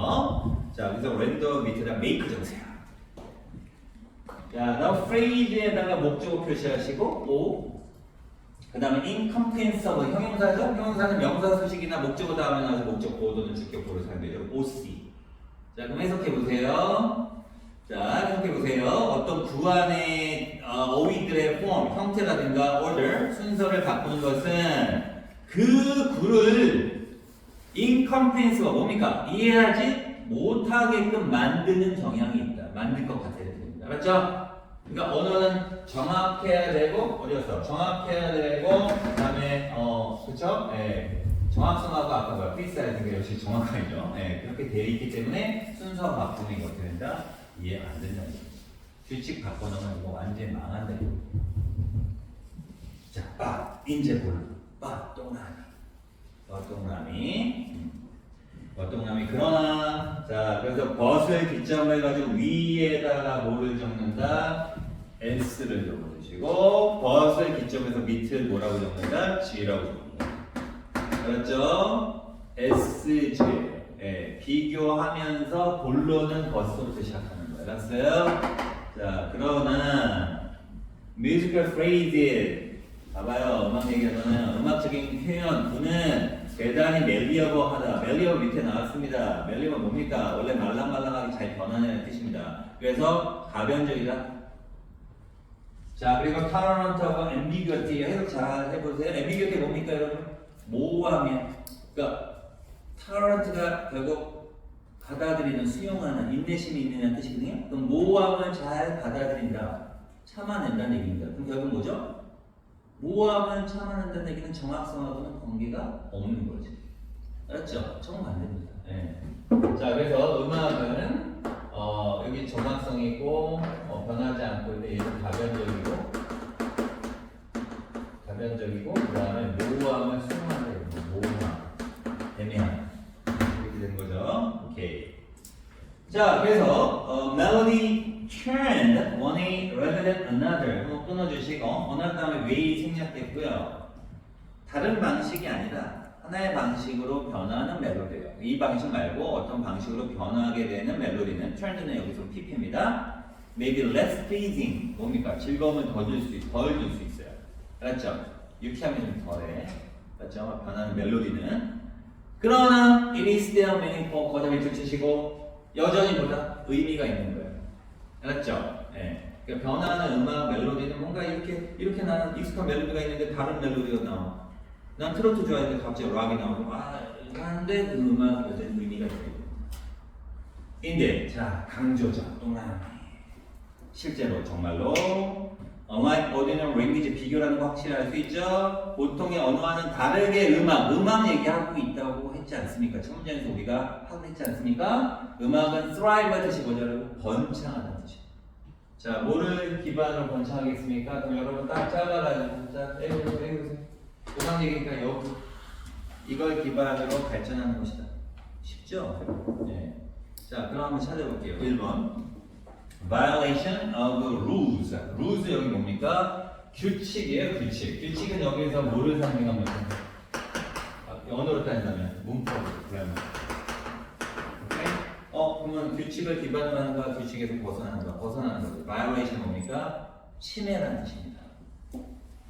자, 그래서 렌더 밑에다 메이크 적으세요. 자, now phrase에다가 목적어 표시하시고 O. 그 다음에 incomprehensible 형용사죠? 형용사는 명사 수식이나 목적어 다음에 나와서 목적보 또는 주격보를 사용되죠. OC. 자, 그럼 해석해 보세요. 자, 생각해 보세요. 어떤 구안의 어휘들의 폼, 형태라든가 order, 순서를 바꾸는 것은 그 구를 incomprehensible 뭡니까? 이해하지 못하게끔 만드는 경향이 있다. 만들 것 같아야 됩니다. 알았죠? 그러니까 언어는 정확해야 되고 어디였어? 정확해야 되고 그다음에 그렇죠? 예. 정확성하고 아까 뭐야? 프리사이즈가 역시 정확하죠. 예. 그렇게 되어 있기 때문에 순서 바꾸는 게 어떻게 된다? 이해 안 된다는 거죠. 규칙 바꿔놓으면 이거 완전 망한다. 자, 빠, 인제 볼로. 빠, 동그라미. 그러나, 자, 그래서 벗을 기점을 가지고 위에다가 뭐를 적는다? S를 적어주시고, 벗을 기점에서 밑을 뭐라고 적는다? G라고 적는다. 그렇죠? SG. 예, 비교하면서 본론은 벗으로부터 시작하는 거예요. 알았어요? 자, 그러나 musical phrase 봐봐요. 음악 얘기하면 음악적인 표현 구는 대단히 멜리어버하다. 멜리어버 밑에 나왔습니다. 멜리어버 뭡니까? 원래 말랑말랑하게 잘 변하는 뜻입니다. 그래서 가변적이다. 자, 그리고 tolerant하고 ambiguity 해석 잘 해보세요. ambiguity 뭡니까, 여러분? 모호하면. 그러니까 tolerant가 결국 받아들이는, 수용하는, 인내심이 있느냐는 뜻이거든요. 그럼 모호함을 잘 받아들인다, 참아낸다는 얘기입니다. 그럼 결국 뭐죠? 모호함을 참아낸다는 얘기는 정확성하고는 관계가 없는 거지. 알았죠? 정반대입니다. 네. 자, 그래서 음악은 여기 정확성이고 변하지 않고 있는데 얘는 가변적이고 그 다음에 모호함을 수용한다. 모호함, 애매함 이렇게 되는 거죠. 오케이. 자, 그래서 melody turned one way rather than another. 한번 끊어주시고 언어 다음에 way 생략됐고요. 다른 방식이 아니라 하나의 방식으로 변화하는 멜로디예요. 이 방식 말고 어떤 방식으로 변화하게 되는 멜로디는 turned는 여기서 pp입니다. Maybe less pleasing. 뭡니까? 즐거움을 덜 줄 수 있어요. 알았죠? 유쾌함이 좀 덜해. 맞죠? 변하는 멜로디는. 그러나 it is still meaningful. 거듭 붙이시고 여전히 보다 의미가 있는 거예요. 알았죠? 네. 그러니까 변화하는 음악 멜로디는 뭔가 이렇게 나는 익숙한 멜로디가 있는데 다른 멜로디가 나와. 난 트로트 좋아했는데 갑자기 락이 나오고 하는데 그 음악 여전히 의미가 있어요. 인데 자 강조죠. 동남아. 실제로 정말로 unlike ordinary language 비교라는 거 확실히 알 수 있죠. 보통의 언어와는 다르게 음악 얘기하고 있다고 했지 않습니까? 첫 문장에서 우리가 하고 했지 않습니까? 음악은 thrive의 뜻이 뭐냐고 번창하는 뜻이에요. 자, 뭐를 기반으로 번창하겠습니까? 그럼 여러분 딱 잘라가지고 자, 에이보세요. 음악 얘기니까 여기 이걸 기반으로 발전하는 것이다. 쉽죠? 네. 자, 그럼 한번 찾아볼게요. 1번 violation of rules. rules 여기 뭡니까? 규칙이에요, 규칙. 규칙은 여기서 뭐를 상징합니까? 언어로 따진다면 문법, 그러면. 오케이? 그러면 규칙을 기반으로 하는 거야, 규칙에서 벗어나는 거야, 벗어나는 거죠. violation 뭡니까? 침해라는 뜻입니다.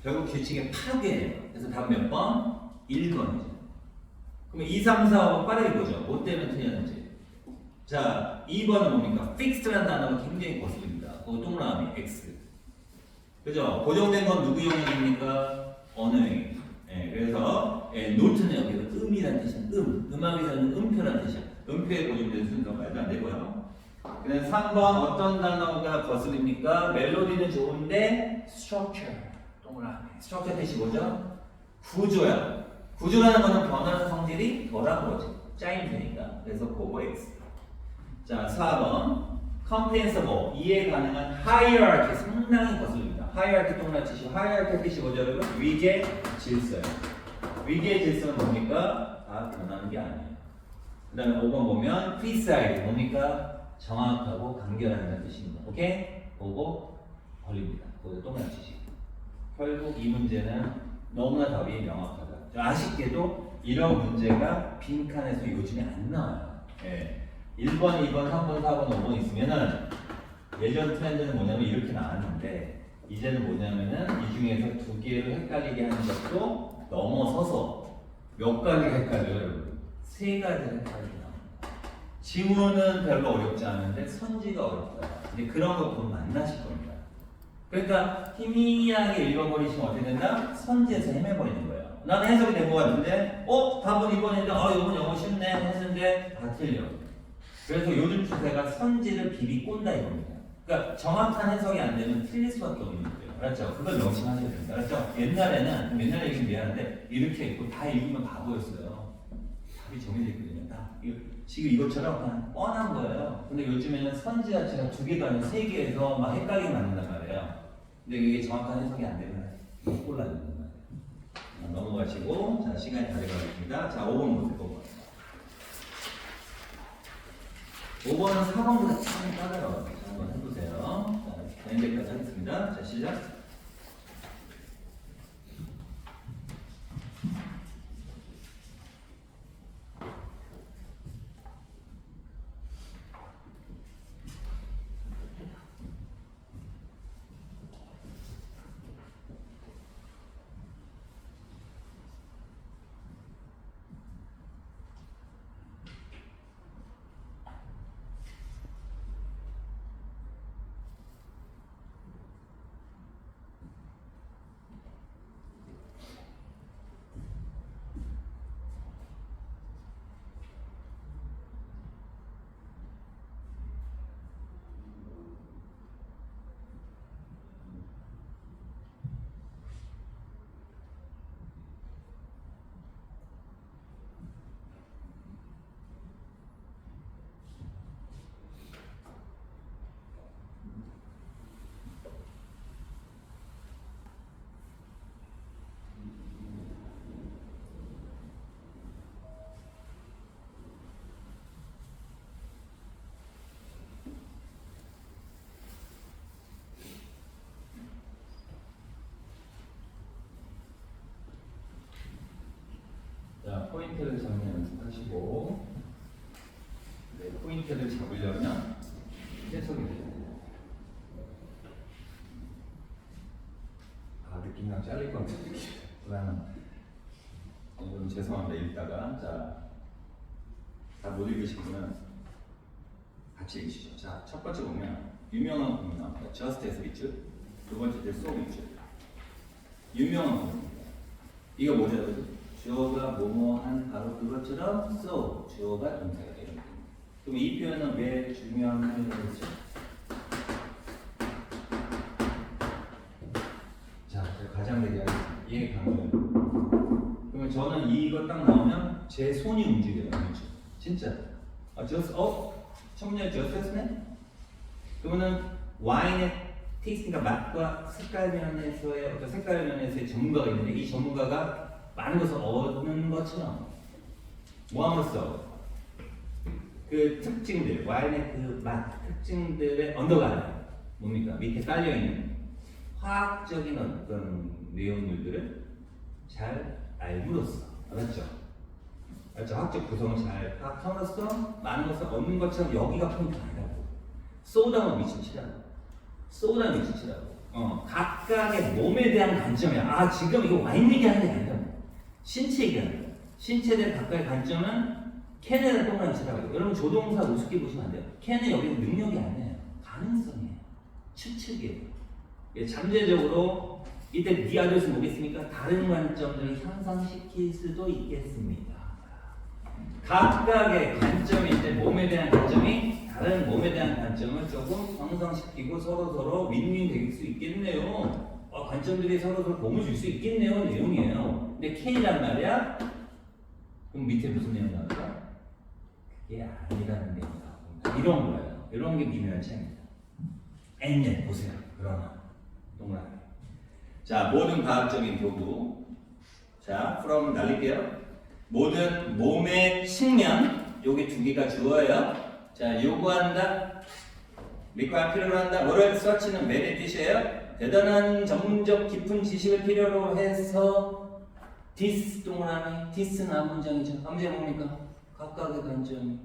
결국 규칙의 파괴예요. 그래서 답 몇 번? 1번이죠. 그러면 2, 3, 4, 5번 빠르게 보죠. 뭐 때문에 틀렸는지. 자, 2번은 뭡니까? fixed라는 단어가 굉장히 거슬립니다. 그거 동그라미 X. 그죠? 고정된 건 누구 영역입니까? 언어영역. 예, 그래서 노트는 여기서 음이라는 뜻이야. 음악에서는 음표라는 뜻이야. 음표에 고정된 순서 말도 안 되고요. 그다음 3번 어떤 단어가 거슬립니까? 멜로디는 좋은데 structure. 동그라미. structure 뜻이 뭐죠? 구조야. 구조라는 거는 변하는 성질이 덜한 거지. 짜임새니까. 그래서 그거 X. 자, 4번 comprehensible, 이해 가능한 hierarchy, 상당히 거슬립니다. hierarchy 동그라미 치시고 hierarchy 뜻이 뭐죠 여러분? 위계 질서예요. 위계 질서는 뭡니까? 다 변하는 게 아니에요. 그 다음에 5번 보면 precise, 뭡니까? 정확하고 간결하다는 뜻입니다. 오케이? 보고 걸립니다. 거기서 동그라미 치시고 결국 이 문제는 너무나 답이 명확하다. 아쉽게도 이런 문제가 빈칸에서 요즘에 안 나와요. 예. 1번, 2번, 3번, 4번, 5번 있으면은 예전 트렌드는 뭐냐면 이렇게 나왔는데 이제는 뭐냐면은 이 중에서 두 개를 헷갈리게 하는 것도 넘어서서 몇 가지가 헷갈려요. 세 가지가 헷갈리게 나옵니다. 지문은 별로 어렵지 않은데 선지가 어렵다. 근데 그런 거 보면 만나실 겁니다. 그러니까 희미하게 읽어버리시면 어떻게 된다? 선지에서 헤매버리는 거예요. 나는 해석이 된 것 같은데 답은 2번인데 이번 영어 쉽네 했는데 다 틀려. 그래서 요즘 추세가 선지를 비비 꼰다 이겁니다. 그러니까 정확한 해석이 안 되면 틀릴 수밖에 없는 거예요. 알았죠? 그걸 명심하셔야 됩니다. 알았죠? 옛날에는 옛날 얘기는 미안한데 이렇게 읽고 다 읽으면 바보였어요. 답이 정해져 있거든요. 지금 이것처럼 그냥 뻔한 거예요. 근데 요즘에는 선지 자체가 두 개가 아니라 세 개에서 막 헷갈리게 만든단 말이에요. 근데 이게 정확한 해석이 안 되면 못 골라내는 거예요. 넘어가시고 자 시간이 다 돼가겠습니다. 자 5번 보세요. 5번은 4번보다 참 까다로워요. 자, 한번 해보세요. 자, 엔데까지 하겠습니다. 자, 시작. 포인트를 잡는 연습하시고, 네, 포인트를 잡으려면 해석이 돼요. 아, 느낌상 잘릴 것 같은 느낌. 여러분 죄송합니다. 읽다가 다 못 읽으시면 같이 읽으시죠. 자, 첫 번째 보면 유명한 구문 나옵니다. Just as it. 두 번째 so it. 유명한 구문입니다. 이거 뭐죠? 주어가 뭐뭐한 바로 그것처럼 so 주어가 동사가 되는 겁니다. 그럼 이 표현은 왜 중요한 표현이겠죠? 자, 가장 얘기하겠습니다. 이해 강조는. 그러면 저는 이거 딱 나오면 제 손이 움직여요. 진짜. 청문회 just as네? 그러면은 와인의 테이스팅과 맛과 색깔 면에서의 어떤 색깔 면에서의 전문가가 있는데 이 전문가가 많은 것을 얻는 것처럼 뭐함으로써 그 특징들, 와인의 그 맛 특징들의 언더가 뭡니까? 밑에 깔려 있는 화학적인 어떤 내용물들을 잘 알므로써, 알았죠? 화학적 구성을 잘 파악함으로써 많은 것을 얻는 것처럼 여기가 포인트가 아니라고. 쏘다만 미친 치라고. 쏘다만 미친 치라고. 각각의 몸에 대한 관점이야. 지금 이거 와인 얘기하는 게 아니라 신체 얘기하는 거야. 신체에 대한 각각의 관점은 캔에다 동그라미 치라고. 여러분 조동사 우습게 보시면 안 돼요. 캔은 여기는 능력이 아니에요. 가능성이에요. 추측이에요. 잠재적으로 이때 네 아들스 뭐겠습니까? 다른 관점들을 향상시킬 수도 있겠습니다. 각각의 관점일 때 몸에 대한 관점이 다른 몸에 대한 관점을 조금 형성시키고 서로 윈윈 될 수 있겠네요. 관점들이 서로 도움을 줄 수 있겠네요. 내용이에요. 근데 K란 말이야? 그럼 밑에 무슨 내용 나올까? 그게 아니라는 내용이 나옵니다. 이런 거예요. 이런 게 미묘한 차이입니다. Nnet 보세요. 그러나 동그라미. 자, 모든 과학적인 도구. 자, from 날릴게요. 모든 몸의 측면. 여기 두 개가 주어예요. 자, 요구한다. 리과 필요로 한다. 뭐를 서치는 매의 뜻이에요. 대단한 전문적 깊은 지식을 필요로 해서 디스 동그라미. 디스는 앞문장이죠. 앞문장 뭡니까? 각각의 관점,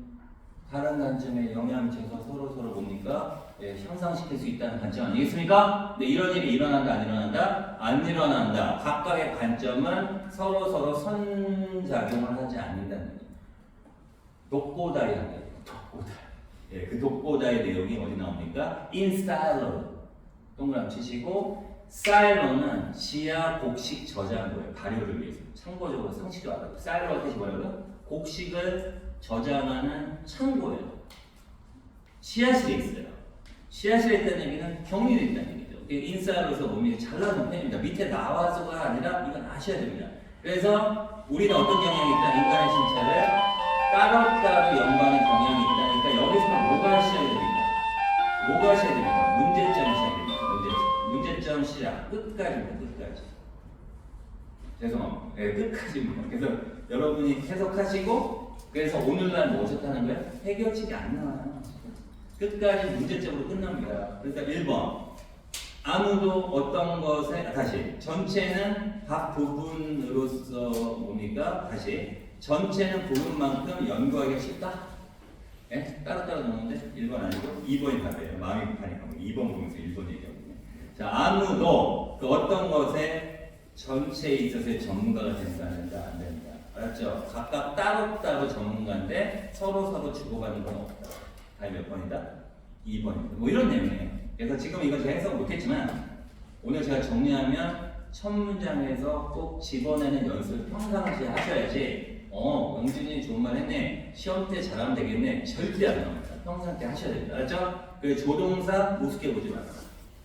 다른 관점에 영향을 줘서 서로 뭡니까? 향상시킬 수 있다는 관점 아니겠습니까? 근데 이런 일이 일어난다, 안 일어난다? 안 일어난다. 각각의 관점은 서로 선작용을 하지 않는다는 거예요. 독보다이 한다. 독보다. 그 독보다의 내용이 어디 나옵니까? In silo. 동그라미 치시고, silo는 지하 곡식 저장고예요. 발효를 위해서. 참고적으로 상식적으로 알아요. silo가 뜻이 뭐라고요? 곡식을 저장하는 창고예요. 지하실에 있어요. 지하실에 있다는 얘기는 격리되어 있다는 얘기죠. 인사로서 몸이 잘나는 편입니다. 밑에 나와서가 아니라 이건 아셔야 됩니다. 그래서 우리는 어떤 경향이 있다? 인간의 신체를 따로따로 연관의 경향이 있다니까 여기서 뭐가 시작이 됩니까? 뭐가 시작이 됩니까? 문제점이 시작이 됩니다. 문제점 시작. 끝까지입니다. 끝까지. 죄송합니다. 끝까지입니다. 그래서 여러분이 해석하시고 그래서 오늘날 뭐 어쩌다는 거예요? 해결책이 안 나와요. 끝까지 문제점으로 끝납니다. 그러니까 1번 아무도 어떤 것에 다시 전체는 각 부분으로서 뭡니까? 다시 전체는 부분만큼 연구하기가 쉽다? 따로따로 넣는데 1번 아니고 2번이 답이에요. 마음이 급하니까 2번 보면서 1번 얘기하거든요. 자, 아무도 그 어떤 것에 전체에 있어서의 전문가가 된다 안 된다? 안 된다. 알았죠? 각각 따로따로 전문가인데 서로 주고받는 건 없다. 답이 몇 번이다? 2번입니다. 뭐 이런 내용이에요. 그래서 지금 이거 제가 해석 못했지만 오늘 제가 정리하면 첫 문장에서 꼭 집어내는 연습을 평상시에 하셔야지 영준이 좋은 말 했네. 시험 때 잘하면 되겠네. 절대 안 나옵니다. 평상 때 하셔야 됩니다. 알았죠? 그 조동사 우습게 보지 마세요.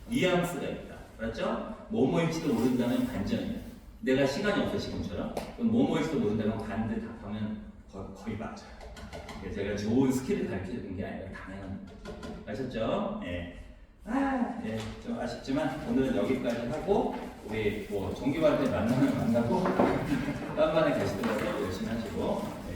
뉘앙스가 있다. 알았죠? 뭐뭐일지도 모른다면 반전이다. 내가 시간이 없어 지금처럼. 그럼 뭐뭐일지도 모른다면 반대 답하면 거의 맞아요. 제가 좋은 스킬을 가르쳐주는 게 아니라 당연한 아셨죠? 네. 좀 아쉽지만 오늘은 여기까지 하고 우리 뭐 종교할 때 만나면 만나고 딴 반에 가시더라도 열심히 하시고 네,